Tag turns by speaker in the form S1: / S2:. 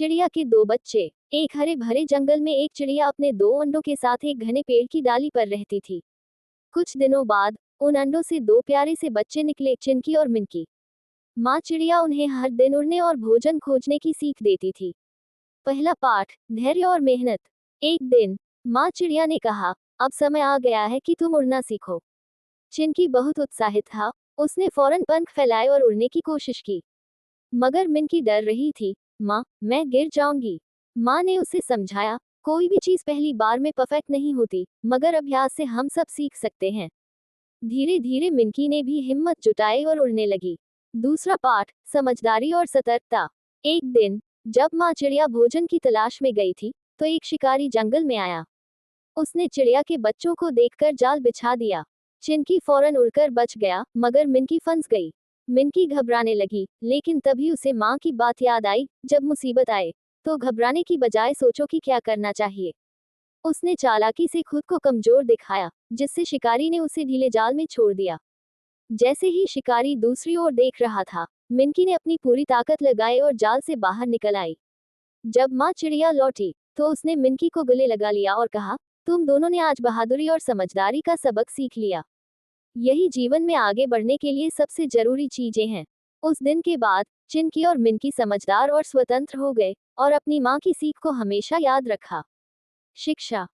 S1: चिड़िया के दो बच्चे। एक हरे भरे जंगल में एक चिड़िया अपने दो अंडों के साथ एक घने पेड़ की डाली पर रहती थी। कुछ दिनों बाद उन अंडों से दो प्यारे से बच्चे निकले, चिंकी और मिनकी। माँ चिड़िया उन्हें हर दिन उड़ने और भोजन खोजने की सीख देती थी। पहला पाठ, धैर्य और मेहनत। एक दिन माँ चिड़िया ने कहा, अब समय आ गया है कि तुम उड़ना सीखो। चिंकी बहुत उत्साहित था। उसने फौरन पंख फैलाए और उड़ने की कोशिश की। मगर मिनकी डर रही थी। माँ, मैं गिर जाऊंगी। माँ ने उसे समझाया, कोई भी चीज पहली बार में परफेक्ट नहीं होती, मगर अभ्यास से हम सब सीख सकते हैं। धीरे धीरे मिनकी ने भी हिम्मत जुटाई और उड़ने लगी। दूसरा पाठ, समझदारी और सतर्कता। एक दिन जब माँ चिड़िया भोजन की तलाश में गई थी, तो एक शिकारी जंगल में आया। उसने चिड़िया के बच्चों को देखकर जाल बिछा दिया। चिंकी फौरन उड़कर बच गया, मगर मिनकी फंस गई। मिनकी घबराने लगी, लेकिन तभी उसे माँ की बात याद आई, जब मुसीबत आए तो घबराने की बजाय सोचो कि क्या करना चाहिए। उसने चालाकी से खुद को कमजोर दिखाया, जिससे शिकारी ने उसे ढीले जाल में छोड़ दिया। जैसे ही शिकारी दूसरी ओर देख रहा था, मिनकी ने अपनी पूरी ताकत लगाई और जाल से बाहर निकल आई। जब माँ चिड़िया लौटी, तो उसने मिनकी को गले लगा लिया और कहा, तुम दोनों ने आज बहादुरी और समझदारी का सबक सीख लिया। यही जीवन में आगे बढ़ने के लिए सबसे जरूरी चीजें हैं। उस दिन के बाद चिंकी और मिनकी समझदार और स्वतंत्र हो गए और अपनी माँ की सीख को हमेशा याद रखा। शिक्षा।